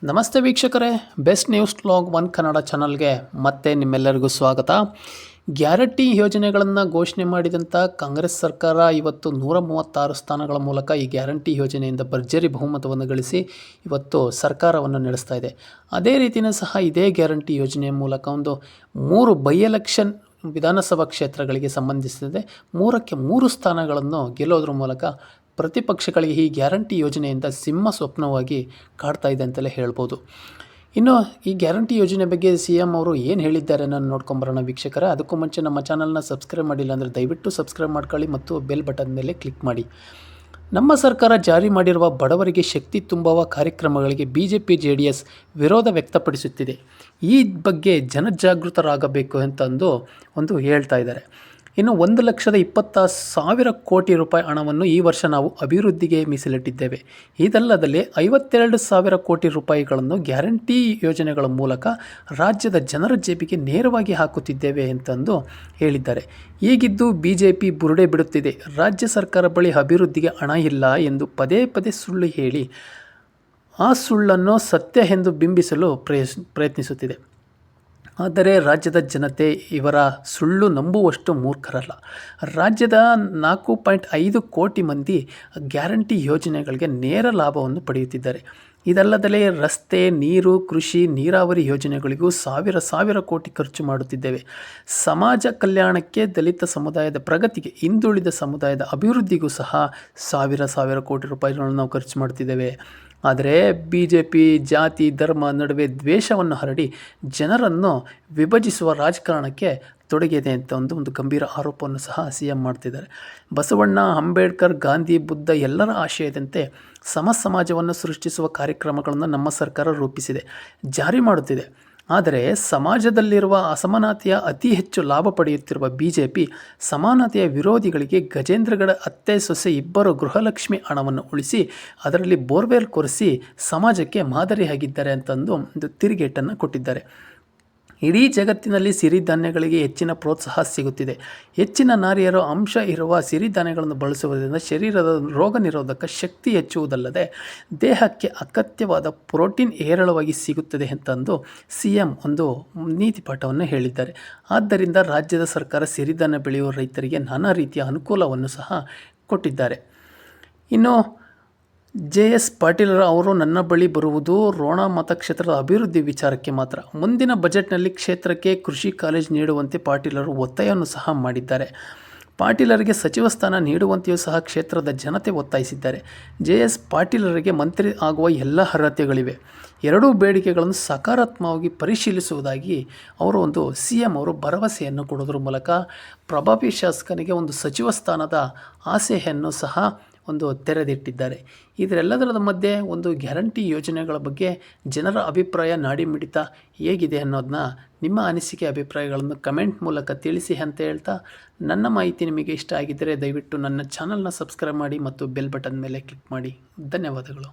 ನಮಸ್ತೆ ವೀಕ್ಷಕರೇ, best news vlog 1 Kannada ಚಾನಲ್ಗೆ ಮತ್ತೆ ನಿಮ್ಮೆಲ್ಲರಿಗೂ ಸ್ವಾಗತ. ಗ್ಯಾರಂಟಿ ಯೋಜನೆಗಳನ್ನು ಘೋಷಣೆ ಮಾಡಿದಂಥ ಕಾಂಗ್ರೆಸ್ ಸರ್ಕಾರ ಇವತ್ತು 136 ಸ್ಥಾನಗಳ ಮೂಲಕ ಈ ಗ್ಯಾರಂಟಿ ಯೋಜನೆಯಿಂದ ಭರ್ಜರಿ ಬಹುಮತವನ್ನು ಗಳಿಸಿ ಇವತ್ತು ಸರ್ಕಾರವನ್ನು ನಡೆಸ್ತಾ ಇದೆ. ಅದೇ ರೀತಿಯೂ ಸಹ ಇದೇ ಗ್ಯಾರಂಟಿ ಯೋಜನೆಯ ಮೂಲಕ ಒಂದು 3 ಬೈ ಎಲೆಕ್ಷನ್ ವಿಧಾನಸಭಾ ಕ್ಷೇತ್ರಗಳಿಗೆ ಸಂಬಂಧಿಸಿದೆ 3ಕ್ಕೆ 3 ಸ್ಥಾನಗಳನ್ನು ಗೆಲ್ಲೋದ್ರ ಮೂಲಕ ಪ್ರತಿಪಕ್ಷಗಳಿಗೆ ಈ ಗ್ಯಾರಂಟಿ ಯೋಜನೆಯಿಂದ ಸಿಂಹ ಸ್ವಪ್ನವಾಗಿ ಕಾಡ್ತಾ ಇದೆ ಅಂತಲೇ ಹೇಳ್ಬೋದು. ಇನ್ನು ಈ ಗ್ಯಾರಂಟಿ ಯೋಜನೆ ಬಗ್ಗೆ CM ಅವರು ಏನು ಹೇಳಿದ್ದಾರೆ ನಾನು ನೋಡ್ಕೊಂಬರೋಣ ವೀಕ್ಷಕರೇ. ಅದಕ್ಕೂ ಮುಂಚೆ ನಮ್ಮ ಚಾನಲ್ನ ಸಬ್ಸ್ಕ್ರೈಬ್ ಮಾಡಿಲ್ಲ ಅಂದರೆ ದಯವಿಟ್ಟು ಸಬ್ಸ್ಕ್ರೈಬ್ ಮಾಡ್ಕೊಳ್ಳಿ ಮತ್ತು ಬೆಲ್ ಬಟನ್ ಮೇಲೆ ಕ್ಲಿಕ್ ಮಾಡಿ. ನಮ್ಮ ಸರ್ಕಾರ ಜಾರಿ ಮಾಡಿರುವ ಬಡವರಿಗೆ ಶಕ್ತಿ ತುಂಬುವ ಕಾರ್ಯಕ್ರಮಗಳಿಗೆ BJP JDS ವಿರೋಧ ವ್ಯಕ್ತಪಡಿಸುತ್ತಿದೆ. ಈ ಬಗ್ಗೆ ಜನಜಾಗೃತರಾಗಬೇಕು ಅಂತಂದು ಹೇಳ್ತಾ ಇದ್ದಾರೆ. ಇನ್ನು 1,20,000 ಕೋಟಿ ರೂಪಾಯಿ ಹಣವನ್ನು ಈ ವರ್ಷ ನಾವು ಅಭಿವೃದ್ಧಿಗೆ ಮೀಸಲಿಟ್ಟಿದ್ದೇವೆ. ಇದಲ್ಲದೆ 52,000 ಕೋಟಿ ರೂಪಾಯಿಗಳನ್ನು ಗ್ಯಾರಂಟಿ ಯೋಜನೆಗಳ ಮೂಲಕ ರಾಜ್ಯದ ಜನರ ಜೇಬಿಗೆ ನೇರವಾಗಿ ಹಾಕುತ್ತಿದ್ದೇವೆ ಅಂತಂದು ಹೇಳಿದ್ದಾರೆ. ಹೀಗಿದ್ದು BJP ಬುರುಡೆ ಬಿಡುತ್ತಿದೆ. ರಾಜ್ಯ ಸರ್ಕಾರ ಬಳಿ ಅಭಿವೃದ್ಧಿಗೆ ಹಣ ಇಲ್ಲ ಎಂದು ಪದೇ ಪದೇ ಸುಳ್ಳು ಹೇಳಿ ಆ ಸುಳ್ಳನ್ನು ಸತ್ಯ ಎಂದು ಬಿಂಬಿಸಲು ಪ್ರಯತ್ನಿಸುತ್ತಿದೆ. ಆದರೆ ರಾಜ್ಯದ ಜನತೆ ಇವರ ಸುಳ್ಳು ನಂಬುವಷ್ಟು ಮೂರ್ಖರಲ್ಲ. ರಾಜ್ಯದ 4.5 ಕೋಟಿ ಮಂದಿ ಗ್ಯಾರಂಟಿ ಯೋಜನೆಗಳಿಗೆ ನೇರ ಲಾಭವನ್ನು ಪಡೆಯುತ್ತಿದ್ದಾರೆ. ಇದಲ್ಲದೆ ರಸ್ತೆ, ನೀರು, ಕೃಷಿ, ನೀರಾವರಿ ಯೋಜನೆಗಳಿಗೂ ಸಾವಿರ ಕೋಟಿ ಖರ್ಚು ಮಾಡುತ್ತಿದ್ದೇವೆ. ಸಮಾಜ ಕಲ್ಯಾಣಕ್ಕೆ, ದಲಿತ ಸಮುದಾಯದ ಪ್ರಗತಿಗೆ, ಹಿಂದುಳಿದ ಸಮುದಾಯದ ಅಭಿವೃದ್ಧಿಗೂ ಸಹ ಸಾವಿರ ಕೋಟಿ ರೂಪಾಯಿಗಳನ್ನು ನಾವು ಖರ್ಚು ಮಾಡ್ತಿದ್ದೇವೆ. ಆದರೆ BJP ಜಾತಿ ಧರ್ಮ ನಡುವೆ ದ್ವೇಷವನ್ನು ಹರಡಿ ಜನರನ್ನು ವಿಭಜಿಸುವ ರಾಜಕಾರಣಕ್ಕೆ ತೊಡಗಿದೆ ಅಂತ ಒಂದು ಗಂಭೀರ ಆರೋಪವನ್ನು ಸಹ CM ಮಾಡ್ತಿದ್ದಾರೆ. ಬಸವಣ್ಣ, ಅಂಬೇಡ್ಕರ್, ಗಾಂಧಿ, ಬುದ್ಧ ಎಲ್ಲರ ಆಶಯದಂತೆ ಸಮಾಜವನ್ನು ಸೃಷ್ಟಿಸುವ ಕಾರ್ಯಕ್ರಮಗಳನ್ನು ನಮ್ಮ ಸರ್ಕಾರ ರೂಪಿಸಿದೆ, ಜಾರಿ ಮಾಡುತ್ತಿದೆ. ಆದರೆ ಸಮಾಜದಲ್ಲಿರುವ ಅಸಮಾನತೆಯ ಅತಿ ಹೆಚ್ಚು ಲಾಭ ಪಡೆಯುತ್ತಿರುವ BJP ಸಮಾನತೆಯ ವಿರೋಧಿಗಳಿಗೆ ಗಜೇಂದ್ರಗಡ ಅತ್ತೆ ಸೊಸೆ ಇಬ್ಬರು ಗೃಹಲಕ್ಷ್ಮಿ ಹಣವನ್ನು ಉಳಿಸಿ ಅದರಲ್ಲಿ ಬೋರ್ವೆಲ್ ಕೊರೆಸಿ ಸಮಾಜಕ್ಕೆ ಮಾದರಿಯಾಗಿದ್ದಾರೆ ಅಂತಂದು ಒಂದು ತಿರುಗೇಟನ್ನು ಕೊಟ್ಟಿದ್ದಾರೆ. ಇಡೀ ಜಗತ್ತಿನಲ್ಲಿ ಸಿರಿಧಾನ್ಯಗಳಿಗೆ ಹೆಚ್ಚಿನ ಪ್ರೋತ್ಸಾಹ ಸಿಗುತ್ತಿದೆ. ಹೆಚ್ಚಿನ ನಾರಿಯರು ಅಂಶ ಇರುವ ಸಿರಿಧಾನ್ಯಗಳನ್ನು ಬಳಸುವುದರಿಂದ ಶರೀರದ ರೋಗ ನಿರೋಧಕ ಶಕ್ತಿ ಹೆಚ್ಚುವುದಲ್ಲದೆ ದೇಹಕ್ಕೆ ಅಗತ್ಯವಾದ ಪ್ರೋಟೀನ್ ಹೇರಳವಾಗಿ ಸಿಗುತ್ತದೆ ಅಂತಂದು CM ಒಂದು ನೀತಿ ಪಾಠವನ್ನು ಹೇಳಿದ್ದಾರೆ. ಆದ್ದರಿಂದ ರಾಜ್ಯದ ಸರ್ಕಾರ ಸಿರಿಧಾನ್ಯ ಬೆಳೆಯುವ ರೈತರಿಗೆ ನಾನಾ ರೀತಿಯ ಅನುಕೂಲವನ್ನು ಸಹ ಕೊಟ್ಟಿದ್ದಾರೆ. ಇನ್ನು JS ಪಾಟೀಲ್ ಅವರು ನನ್ನ ಬಳಿ ಬರುವುದು ರೋಣ ಮತಕ್ಷೇತ್ರದ ಅಭಿವೃದ್ಧಿ ವಿಚಾರಕ್ಕೆ ಮಾತ್ರ. ಮುಂದಿನ ಬಜೆಟ್ನಲ್ಲಿ ಕ್ಷೇತ್ರಕ್ಕೆ ಕೃಷಿ ಕಾಲೇಜು ನೀಡುವಂತೆ ಪಾಟೀಲರು ಒತ್ತಾಯವನ್ನು ಸಹ ಮಾಡಿದ್ದಾರೆ. ಪಾಟೀಲರಿಗೆ ಸಚಿವ ಸ್ಥಾನ ನೀಡುವಂತೆಯೂ ಸಹ ಕ್ಷೇತ್ರದ ಜನತೆ ಒತ್ತಾಯಿಸಿದ್ದಾರೆ. JS ಪಾಟೀಲರಿಗೆ ಮಂತ್ರಿ ಆಗುವ ಎಲ್ಲ ಅರ್ಹತೆಗಳಿವೆ. ಎರಡೂ ಬೇಡಿಕೆಗಳನ್ನು ಸಕಾರಾತ್ಮಕವಾಗಿ ಪರಿಶೀಲಿಸುವುದಾಗಿ ಅವರು CM ಅವರು ಭರವಸೆಯನ್ನು ಕೊಡೋದ್ರ ಮೂಲಕ ಪ್ರಭಾವಿ ಶಾಸಕನಿಗೆ ಒಂದು ಸಚಿವ ಸ್ಥಾನದ ಆಸೆಯನ್ನು ಸಹ ತೆರೆದಿಟ್ಟಿದ್ದಾರೆ. ಇದರೆಲ್ಲದರ ಮಧ್ಯೆ ಗ್ಯಾರಂಟಿ ಯೋಜನೆಗಳ ಬಗ್ಗೆ ಜನರ ಅಭಿಪ್ರಾಯ ನಾಡಿಮಿಡಿತ ಹೇಗಿದೆ ಅನ್ನೋದನ್ನ ನಿಮ್ಮ ಅನಿಸಿಕೆ ಅಭಿಪ್ರಾಯಗಳನ್ನು ಕಮೆಂಟ್ ಮೂಲಕ ತಿಳಿಸಿ ಅಂತ ಹೇಳ್ತಾ, ನನ್ನ ಮಾಹಿತಿ ನಿಮಗೆ ಇಷ್ಟ ಆಗಿದ್ದರೆ ದಯವಿಟ್ಟು ನನ್ನ ಚಾನಲ್ನ ಸಬ್ಸ್ಕ್ರೈಬ್ ಮಾಡಿ ಮತ್ತು ಬೆಲ್ ಬಟನ್ ಮೇಲೆ ಕ್ಲಿಕ್ ಮಾಡಿ. ಧನ್ಯವಾದಗಳು.